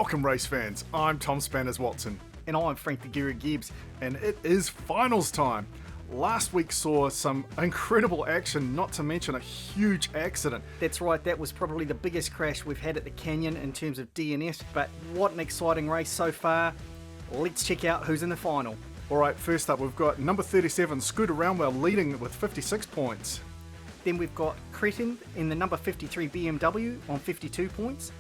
Welcome race fans, I'm Tom Spanners Watson. And I'm Frank the Guru Gibbs. And it is finals time. Last week saw some incredible action, not to mention a huge accident. That's right, that was probably the biggest crash we've had at the Canyon in terms of DNS, but what an exciting race so far. Let's check out who's in the final. Alright, first up we've got number 37 Scooter Roundwell leading with 56 points. Then we've got Cretin in the number 53 BMW on 52 points.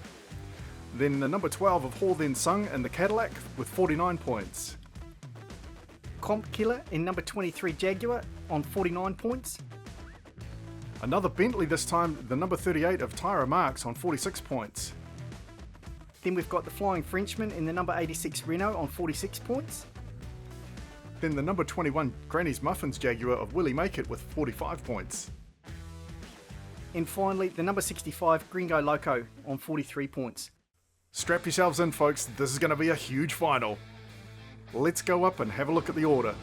Then the number 12 of Hall Then Sung in the Cadillac with 49 points. Comp Killer in number 23 Jaguar on 49 points. Another Bentley this time, the number 38 of Tyra Marks on 46 points. Then we've got the Flying Frenchman in the number 86 Renault on 46 points. Then the number 21 Granny's Muffins Jaguar of Willie Make It with 45 points. And finally, the number 65 Gringo Loco on 43 points. Strap yourselves in, folks, this is going to be a huge final. Let's go up and have a look at the order.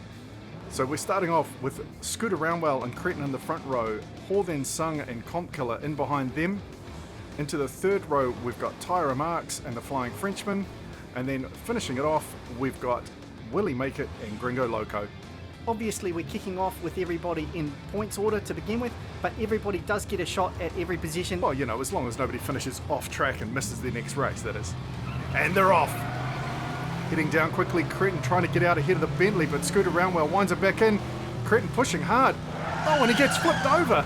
So we're starting off with Scooter Roundwell and Cretin in the front row, Hall Then Sung and Comp Killer in behind them. Into the third row we've got Tyra Marks and the Flying Frenchman, and then finishing it off we've got Willie Make It and Gringo Loco. Obviously we're kicking off with everybody in points order to begin with, but everybody does get a shot at every position. Well, you know, as long as nobody finishes off track and misses their next race, that is. And they're off! Heading down quickly, Cretin trying to get out ahead of the Bentley, but Scooter Roundwell winds it back in. Cretin pushing hard. Oh, and he gets flipped over!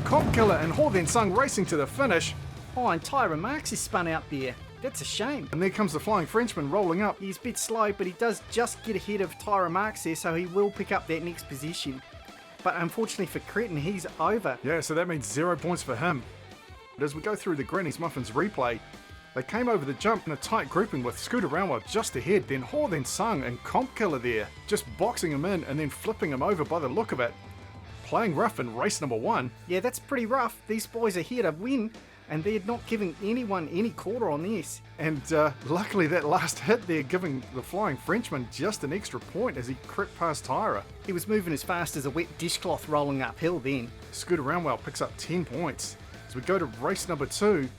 Comp Killer and Hall Then Sung racing to the finish. Oh, and Tyra Marks is spun out there. That's a shame. And there comes the Flying Frenchman rolling up. He's a bit slow, but he does just get ahead of Tyra Marks there, so he will pick up that next position. But unfortunately for Cretin, he's over. Yeah, so that means 0 points for him. But as we go through the Granny's Muffins replay, they came over the jump in a tight grouping with Scooter Roundwell just ahead, then Hall Then Sung and Comp Killer there, just boxing him in and then flipping him over by the look of it. Playing rough in race number 1. Yeah, that's pretty rough. These boys are here to win, and they're not giving anyone any quarter on this. And luckily that last hit there giving the Flying Frenchman just an extra point as he crept past Tyra. He was moving as fast as a wet dishcloth rolling uphill then. Scooter Roundwell picks up 10 points. As we go to race number 2,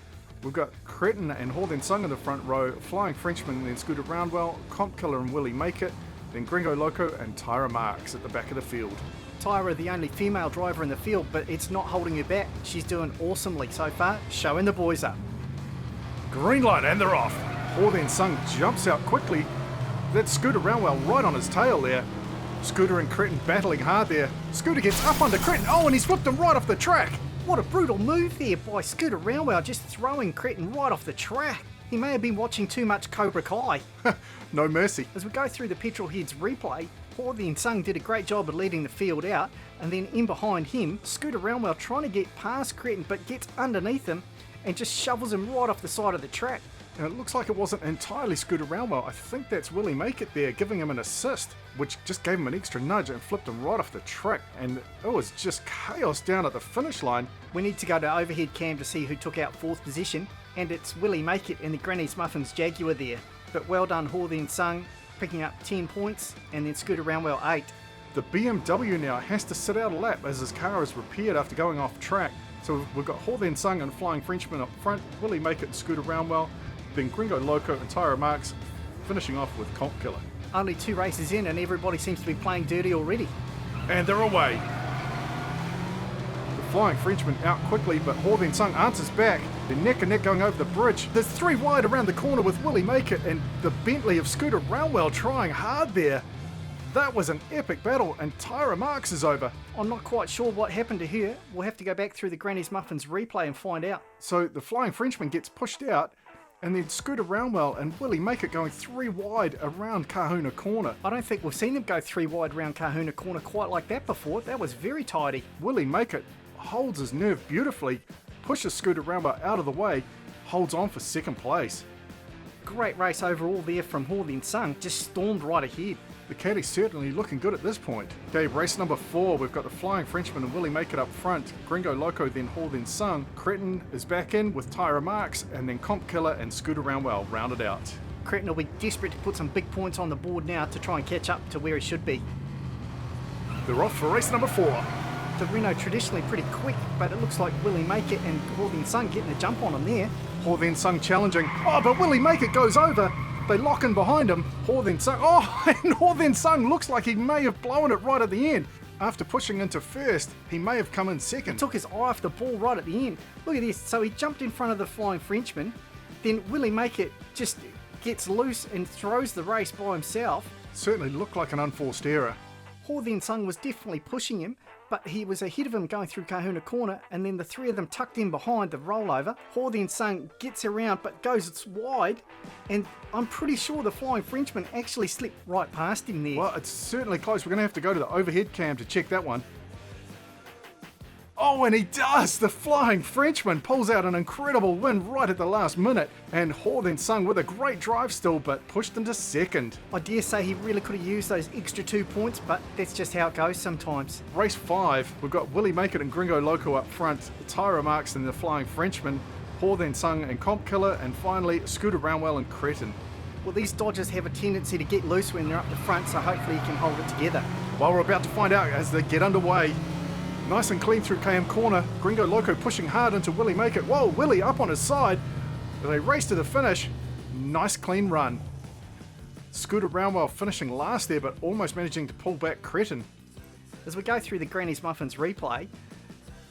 we've got Cretin and Hall Then Sung in the front row, Flying Frenchman, then Scooter Roundwell, Comp Killer and Willie Make It, then Gringo Loco and Tyra Marks at the back of the field. Tyra, the only female driver in the field, but it's not holding her back. She's doing awesomely so far, showing the boys up. Green light and they're off. Hall Then Sung jumps out quickly. That's Scooter Roundwell right on his tail there. Scooter and Cretin battling hard there. Scooter gets up onto Cretin. Oh, and he's flipped him right off the track. What a brutal move there by Scooter Roundwell, just throwing Cretin right off the track. He may have been watching too much Cobra Kai. No mercy. As we go through the petrol heads replay, Hall Then Sung did a great job of leading the field out, and then in behind him, Scooter Roundwell trying to get past Cretin but gets underneath him and just shovels him right off the side of the track. And it looks like it wasn't entirely Scooter Roundwell. I think that's Willie Make It there giving him an assist, which just gave him an extra nudge and flipped him right off the track. And it was just chaos down at the finish line. We need to go to overhead cam to see who took out 4th position, and it's Willie Make It in the Granny's Muffins Jaguar there. But well done Hall Then Sung, picking up 10 points, and then Scooter Roundwell 8. The BMW now has to sit out a lap as his car is repaired after going off track. So we've got Hall Then Sung and Flying Frenchman up front, Willie Make It and Scooter Roundwell, then Gringo Loco and Tyra Marks finishing off with Comp Killer. Only 2 races in and everybody seems to be playing dirty already. And they're away. The Flying Frenchman out quickly, but Hall Then Sung answers back. They're neck and neck going over the bridge. There's 3 wide around the corner with Willie Make It and the Bentley of Scooter Roundwell trying hard there. That was an epic battle, and Tyra Marks is over. I'm not quite sure what happened to her. We'll have to go back through the Granny's Muffins replay and find out. So the Flying Frenchman gets pushed out, and then Scooter Roundwell and Willie Make It going 3 wide around Kahuna Corner. I don't think we've seen them go 3 wide around Kahuna Corner quite like that before. That was very tidy. Willie Make It holds his nerve beautifully, pushes Scooter Roundwell out of the way, holds on for 2nd place. Great race overall there from Hall Then Sung, just stormed right ahead. The caddy's certainly looking good at this point. Okay, race number 4, we've got the Flying Frenchman and Willie Make It up front, Gringo Loco then Hall Then Sung, Cretin is back in with Tyra Marks, and then Comp Killer and Scooter Roundwell rounded out. Cretin will be desperate to put some big points on the board now to try and catch up to where he should be. They're off for race number 4. The Renault traditionally pretty quick, but it looks like Willie Make It and Hall Then Sung getting a jump on him there. Hor then Sung challenging. Oh, but will he make it? Goes over. They lock in behind him. Hor then Sung. Oh, and Hor then Sung looks like he may have blown it right at the end. After pushing into first, he may have come in second. He took his eye off the ball right at the end. Look at this. So he jumped in front of the Flying Frenchman. Then will he make it? Just gets loose and throws the race by himself. Certainly looked like an unforced error. Hor then Sung was definitely pushing him, but he was ahead of him going through Kahuna Corner, and then the three of them tucked in behind the rollover. Hor then Sung gets around but goes wide, and I'm pretty sure the Flying Frenchman actually slipped right past him there. Well, it's certainly close. We're going to have to go to the overhead cam to check that one. Oh, and he does! The Flying Frenchman pulls out an incredible win right at the last minute, and Hor then Sung with a great drive still, but pushed into second. I dare say he really could have used those extra 2 points, but that's just how it goes sometimes. Race 5, we've got Willie Make It and Gringo Loco up front, Tyra Marks and the Flying Frenchman, Hor then Sung and Comp Killer, and finally Scooter Roundwell and Cretin. Well, these Dodgers have a tendency to get loose when they're up the front, so hopefully he can hold it together. Well, we're about to find out as they get underway. Nice and clean through KM Corner. Gringo Loco pushing hard into Willie Make It. Whoa, Willie up on his side. They race to the finish. Nice clean run. Scooter Roundwell finishing last there, but almost managing to pull back Cretin. As we go through the Granny's Muffins replay,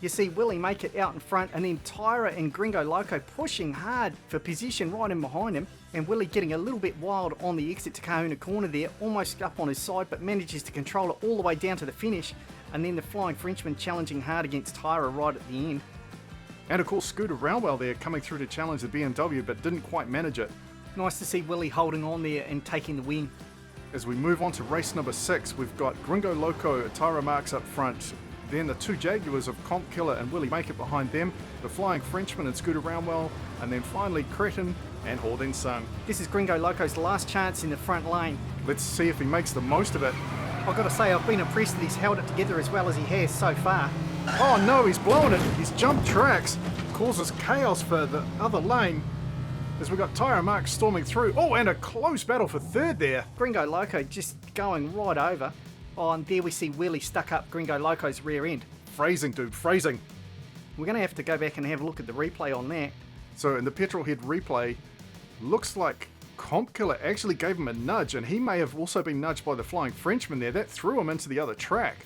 you see Willie Make It out in front, and then Tyra and Gringo Loco pushing hard for position right in behind him, and Willie getting a little bit wild on the exit to Kahuna Corner there, almost up on his side, but manages to control it all the way down to the finish. And then the Flying Frenchman challenging hard against Tyra right at the end. And of course Scooter Roundwell there coming through to challenge the BMW, but didn't quite manage it. Nice to see Willie holding on there and taking the win. As we move on to race number 6, we've got Gringo Loco, Tyra Marks up front, then the two Jaguars of Comp Killer and Willie Make It behind them, the Flying Frenchman and Scooter Roundwell, and then finally Cretin and Hor then Sung. This is Gringo Loco's last chance in the front lane. Let's see if he makes the most of it. I've got to say, I've been impressed that he's held it together as well as he has so far. Oh no, he's blown it. He's jumped tracks, causes chaos for the other lane. As we've got Tyra Marks storming through. Oh, and a close battle for third there. Gringo Loco just going right over. Oh, and there we see Willie stuck up Gringo Loco's rear end. Phrasing, dude, phrasing. We're going to have to go back and have a look at the replay on that. So in the Petrolhead replay, looks like Comp Killer actually gave him a nudge, and he may have also been nudged by the Flying Frenchman there. That threw him into the other track.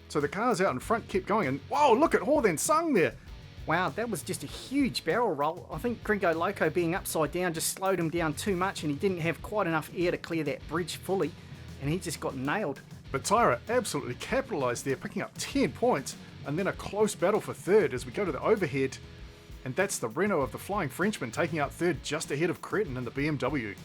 So the cars out in front kept going, and whoa, look at Hor then Sung there. Wow, that was just a huge barrel roll. I think Gringo Loco being upside down just slowed him down too much, and he didn't have quite enough air to clear that bridge fully, and he just got nailed. But Tyra absolutely capitalised there, picking up 10 points, and then a close battle for third as we go to the overhead. And that's the Renault of the Flying Frenchman taking out third just ahead of Cretin in the BMW.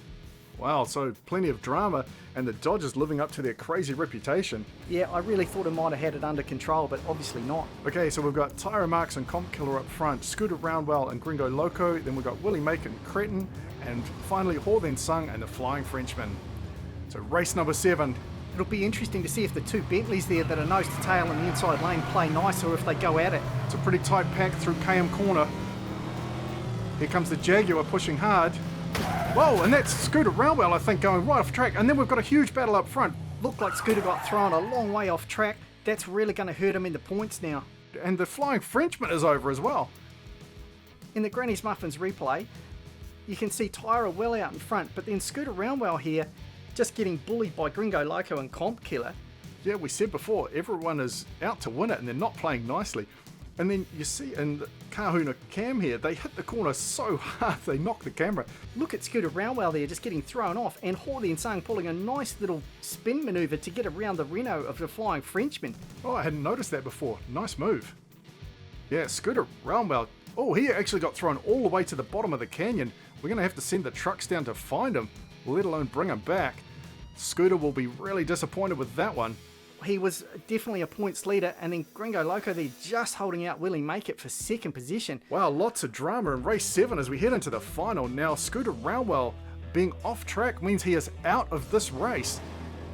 Wow, so plenty of drama, and the Dodgers living up to their crazy reputation. Yeah, I really thought it might have had it under control, but obviously not. Okay, so we've got Tyra Marks and Comp Killer up front, Scooter Roundwell and Gringo Loco, then we've got Willie Make and Cretin, and finally Hor then Sung and the Flying Frenchman. So race number 7. It'll be interesting to see if the two Bentleys there that are nose to tail in the inside lane play nice, or if they go at it. It's a pretty tight pack through KM Corner. Here comes the Jaguar pushing hard. Whoa, and that's Scooter Roundwell, I think, going right off track. And then we've got a huge battle up front. Looked like Scooter got thrown a long way off track. That's really going to hurt him in the points now. And the Flying Frenchman is over as well. In the Granny's Muffins replay, you can see Tyra well out in front, but then Scooter Roundwell here just getting bullied by Gringo Loco and Comp Killer. Yeah, we said before, everyone is out to win it and they're not playing nicely. And then you see in the Kahuna cam here, they hit the corner so hard they knock the camera. Look at Scooter Roundwell there just getting thrown off, and Hor then Sung pulling a nice little spin manoeuvre to get around the Renault of the Flying Frenchman. Oh, I hadn't noticed that before. Nice move. Yeah, Scooter Roundwell. Oh, he actually got thrown all the way to the bottom of the canyon. We're going to have to send the trucks down to find him, let alone bring him back. Scooter will be really disappointed with that one. He was definitely a points leader, and then Gringo Loco there just holding out Willie Make It for second position. Wow, lots of drama in race 7 as we head into the final. Now, Scooter Roundwell being off track means he is out of this race,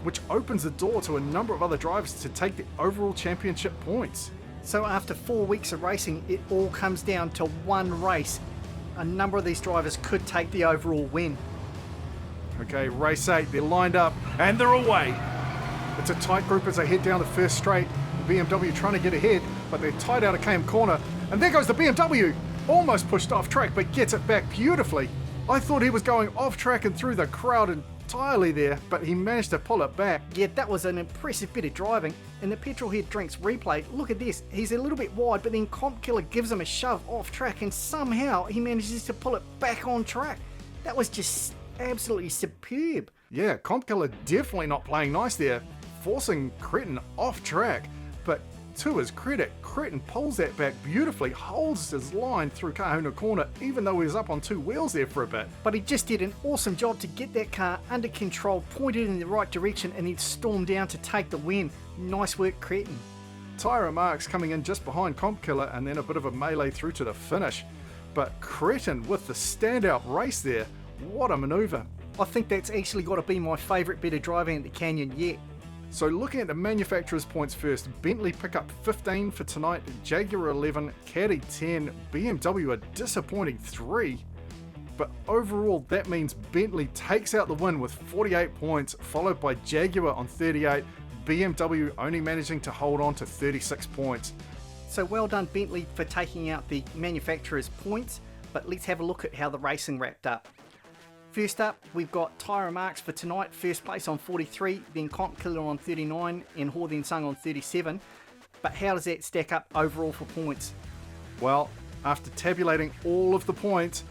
which opens the door to a number of other drivers to take the overall championship points. So after 4 weeks of racing, it all comes down to one race. A number of these drivers could take the overall win. Okay, race 8, they're lined up, and they're away. It's a tight group as they head down the first straight. The BMW trying to get ahead, but they're tied out of KM Corner. And there goes the BMW. almost pushed off track but gets it back beautifully. I thought he was going off track and through the crowd entirely there, but he managed to pull it back. Yeah, that was an impressive bit of driving. In the Petrolhead Drinks replay, look at this. He's a little bit wide, but then Comp Killer gives him a shove off track and somehow he manages to pull it back on track. That was just absolutely superb. Yeah, Comp Killer definitely not playing nice there, forcing Cretin off track. But to his credit, Cretin pulls that back beautifully, holds his line through Kahuna Corner, even though he was up on two wheels there for a bit. But he just did an awesome job to get that car under control, pointed in the right direction, and then stormed down to take the win. Nice work, Cretin. Tyra Marks coming in just behind Comp Killer, and then a bit of a melee through to the finish. But Cretin with the standout race there, what a manoeuvre. I think that's actually got to be my favourite bit of driving at the Canyon yet. So looking at the manufacturer's points first, Bentley pick up 15 for tonight, Jaguar 11, Caddy 10, BMW a disappointing 3. But overall that means Bentley takes out the win with 48 points, followed by Jaguar on 38, BMW only managing to hold on to 36 points. So well done Bentley for taking out the manufacturer's points, but let's have a look at how the racing wrapped up. First up, we've got Tyra Marks for tonight, first place on 43, then Comp Killer on 39, and Hor Then Sung on 37. But how does that stack up overall for points? Well, after tabulating all of the points,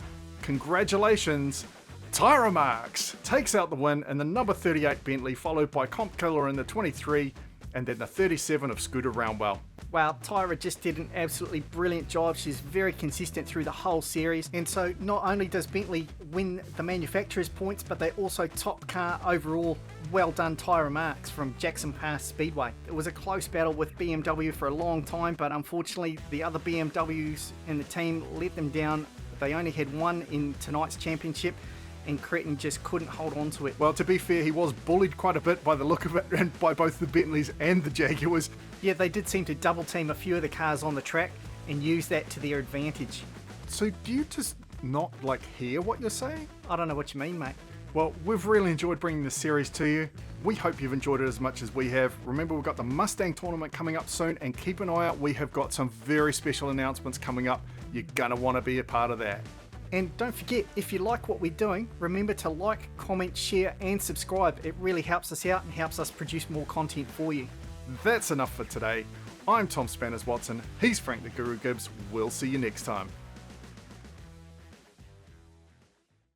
congratulations, Tyra Marks takes out the win in the number 38 Bentley, followed by Comp Killer in the 23, and then the 37 of Scooter Roundwell. Wow, Tyra just did an absolutely brilliant job. She's very consistent through the whole series. And so not only does Bentley win the manufacturer's points, but they also top car overall. Well done, Tyra Marks from Jackson Pass Speedway. It was a close battle with BMW for a long time, but unfortunately the other BMWs in the team let them down. They only had one in tonight's championship, and Cretin just couldn't hold on to it. Well, to be fair, he was bullied quite a bit by the look of it, and by both the Bentleys and the Jaguars. Yeah, they did seem to double team a few of the cars on the track and use that to their advantage. So do you just not hear what you're saying? I don't know what you mean, mate. Well, we've really enjoyed bringing this series to you. We hope you've enjoyed it as much as we have. Remember, we've got the Mustang tournament coming up soon, and keep an eye out. We have got some very special announcements coming up. You're gonna want to be a part of that. And don't forget, if you like what we're doing, remember to like, comment, share and subscribe. It really helps us out and helps us produce more content for you. That's enough for today. I'm Tom Spanners Watson. He's Frank the Guru Gibbs. We'll see you next time.